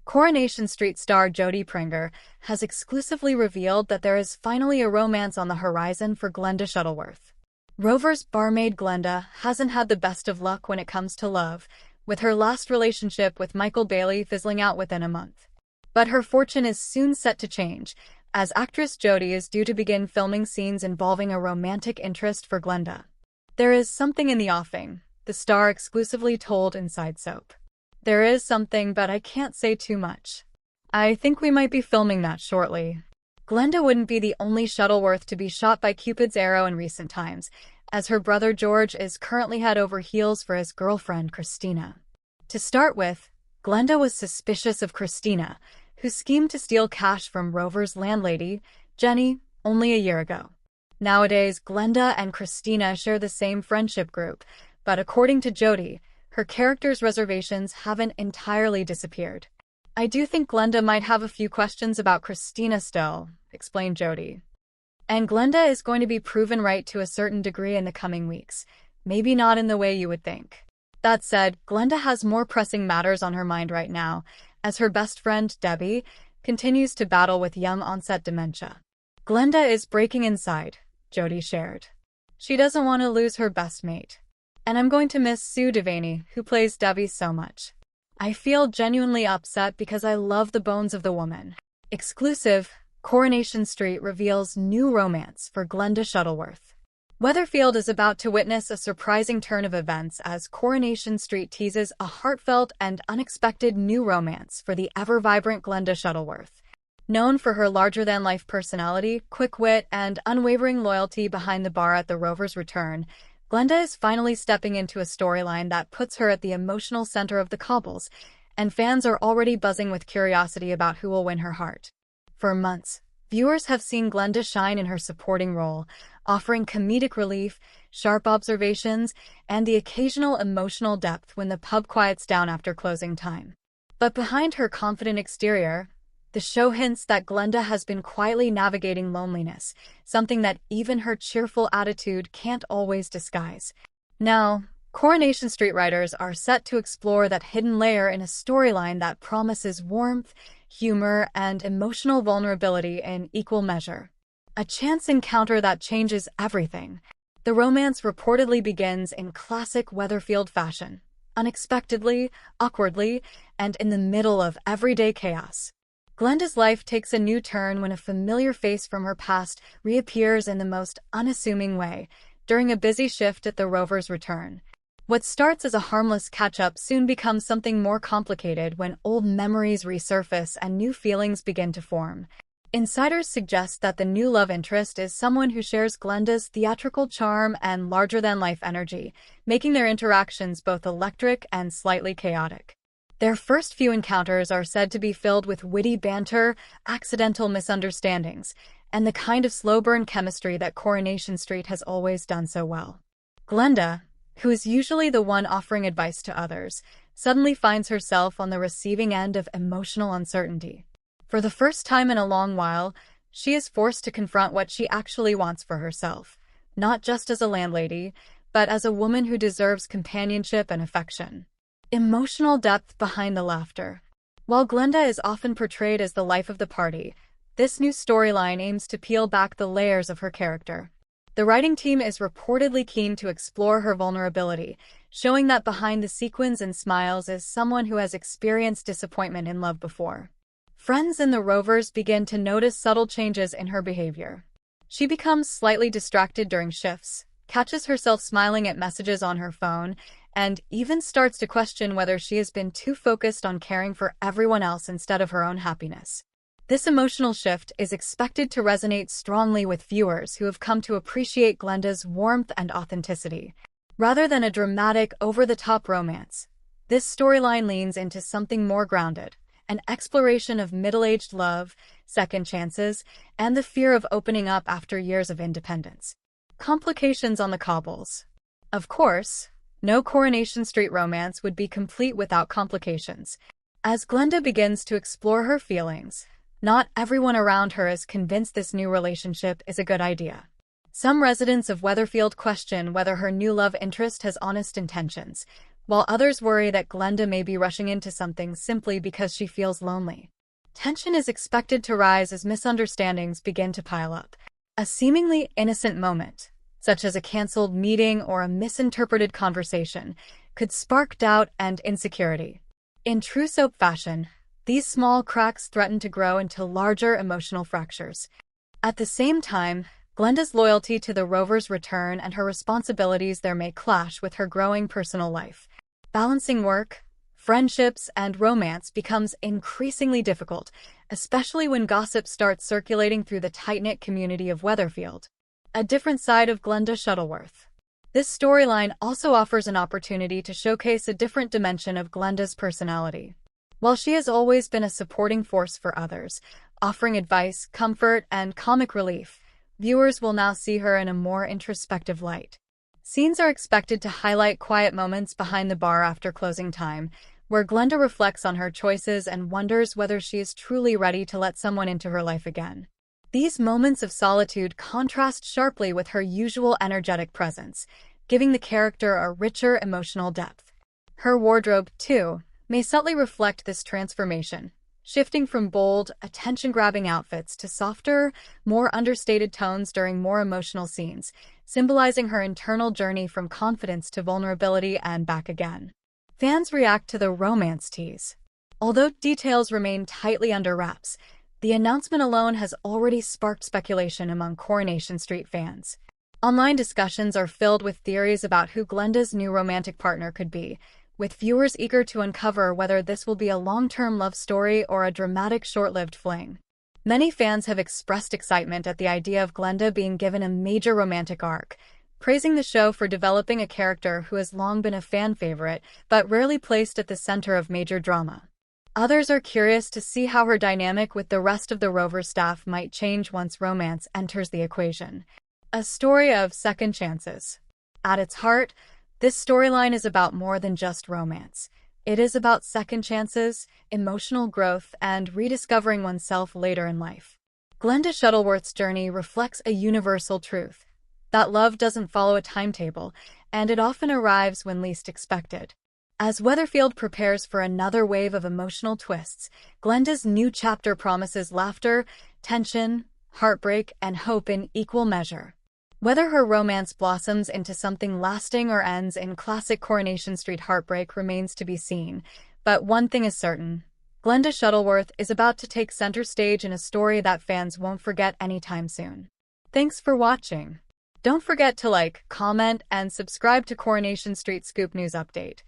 Coronation Street star Jodie Pringer has exclusively revealed that there is finally a romance on the horizon for Glenda Shuttleworth. Rover's barmaid Glenda hasn't had the best of luck when it comes to love, with her last relationship with Michael Bailey fizzling out within a month. But her fortune is soon set to change, as actress Jodie is due to begin filming scenes involving a romantic interest for Glenda. "There is something in the offing," the star exclusively told Inside Soap. "There is something, but I can't say too much. I think we might be filming that shortly." Glenda wouldn't be the only Shuttleworth to be shot by Cupid's arrow in recent times, as her brother George is currently head over heels for his girlfriend Christina. To start with, Glenda was suspicious of Christina, who schemed to steal cash from Rover's landlady, Jenny, only a year ago. Nowadays, Glenda and Christina share the same friendship group, but according to Jodie, her character's reservations haven't entirely disappeared. "I do think Glenda might have a few questions about Christina still," explained Jodie. "And Glenda is going to be proven right to a certain degree in the coming weeks, maybe not in the way you would think." That said, Glenda has more pressing matters on her mind right now, as her best friend, Debbie, continues to battle with young-onset dementia. "Glenda is breaking inside," Jodie shared. "She doesn't want to lose her best mate. And I'm going to miss Sue Devaney, who plays Debbie, so much. I feel genuinely upset because I love the bones of the woman." Exclusive, Coronation Street reveals new romance for Glenda Shuttleworth. Weatherfield is about to witness a surprising turn of events as Coronation Street teases a heartfelt and unexpected new romance for the ever-vibrant Glenda Shuttleworth. Known for her larger-than-life personality, quick wit, and unwavering loyalty behind the bar at the Rover's return, Glenda is finally stepping into a storyline that puts her at the emotional center of the cobbles, and fans are already buzzing with curiosity about who will win her heart. For months, viewers have seen Glenda shine in her supporting role, offering comedic relief, sharp observations, and the occasional emotional depth when the pub quiets down after closing time. But behind her confident exterior, the show hints that Glenda has been quietly navigating loneliness, something that even her cheerful attitude can't always disguise. Now, Coronation Street writers are set to explore that hidden layer in a storyline that promises warmth, humor, and emotional vulnerability in equal measure. A chance encounter that changes everything. The romance reportedly begins in classic Weatherfield fashion, unexpectedly, awkwardly, and in the middle of everyday chaos. Glenda's life takes a new turn when a familiar face from her past reappears in the most unassuming way during a busy shift at the Rover's return. What starts as a harmless catch-up soon becomes something more complicated when old memories resurface and new feelings begin to form. Insiders suggest that the new love interest is someone who shares Glenda's theatrical charm and larger-than-life energy, making their interactions both electric and slightly chaotic. Their first few encounters are said to be filled with witty banter, accidental misunderstandings, and the kind of slow-burn chemistry that Coronation Street has always done so well. Glenda, who is usually the one offering advice to others, suddenly finds herself on the receiving end of emotional uncertainty. For the first time in a long while, she is forced to confront what she actually wants for herself, not just as a landlady, but as a woman who deserves companionship and affection. Emotional depth behind the laughter. While Glenda is often portrayed as the life of the party, this new storyline aims to peel back the layers of her character. The writing team is reportedly keen to explore her vulnerability, showing that behind the sequins and smiles is someone who has experienced disappointment in love before. Friends in the Rovers begin to notice subtle changes in her behavior. She becomes slightly distracted during shifts, catches herself smiling at messages on her phone, and even starts to question whether she has been too focused on caring for everyone else instead of her own happiness. This emotional shift is expected to resonate strongly with viewers who have come to appreciate Glenda's warmth and authenticity. Rather than a dramatic, over-the-top romance, this storyline leans into something more grounded, an exploration of middle-aged love, second chances, and the fear of opening up after years of independence. Complications on the cobbles. Of course, no Coronation Street romance would be complete without complications. As Glenda begins to explore her feelings, not everyone around her is convinced this new relationship is a good idea. Some residents of Weatherfield question whether her new love interest has honest intentions, while others worry that Glenda may be rushing into something simply because she feels lonely. Tension is expected to rise as misunderstandings begin to pile up. A seemingly innocent moment, such as a canceled meeting or a misinterpreted conversation, could spark doubt and insecurity. In true soap fashion, these small cracks threaten to grow into larger emotional fractures. At the same time, Glenda's loyalty to the Rover's return and her responsibilities there may clash with her growing personal life. Balancing work, friendships, and romance becomes increasingly difficult, especially when gossip starts circulating through the tight-knit community of Weatherfield. A different side of Glenda Shuttleworth. This storyline also offers an opportunity to showcase a different dimension of Glenda's personality. While she has always been a supporting force for others, offering advice, comfort, and comic relief, viewers will now see her in a more introspective light. Scenes are expected to highlight quiet moments behind the bar after closing time, where Glenda reflects on her choices and wonders whether she is truly ready to let someone into her life again. These moments of solitude contrast sharply with her usual energetic presence, giving the character a richer emotional depth. Her wardrobe, too, may subtly reflect this transformation, shifting from bold, attention-grabbing outfits to softer, more understated tones during more emotional scenes, symbolizing her internal journey from confidence to vulnerability and back again. Fans react to the romance tease. Although details remain tightly under wraps, the announcement alone has already sparked speculation among Coronation Street fans. Online discussions are filled with theories about who Glenda's new romantic partner could be, with viewers eager to uncover whether this will be a long-term love story or a dramatic short-lived fling. Many fans have expressed excitement at the idea of Glenda being given a major romantic arc, praising the show for developing a character who has long been a fan favorite but rarely placed at the center of major drama. Others are curious to see how her dynamic with the rest of the Rover staff might change once romance enters the equation. A story of second chances. At its heart, this storyline is about more than just romance. It is about second chances, emotional growth, and rediscovering oneself later in life. Glenda Shuttleworth's journey reflects a universal truth, that love doesn't follow a timetable, and it often arrives when least expected. As Weatherfield prepares for another wave of emotional twists, Glenda's new chapter promises laughter, tension, heartbreak, and hope in equal measure. Whether her romance blossoms into something lasting or ends in classic Coronation Street heartbreak remains to be seen, but one thing is certain: Glenda Shuttleworth is about to take center stage in a story that fans won't forget anytime soon. Thanks for watching. Don't forget to like, comment, and subscribe to Coronation Street Scoop News Update.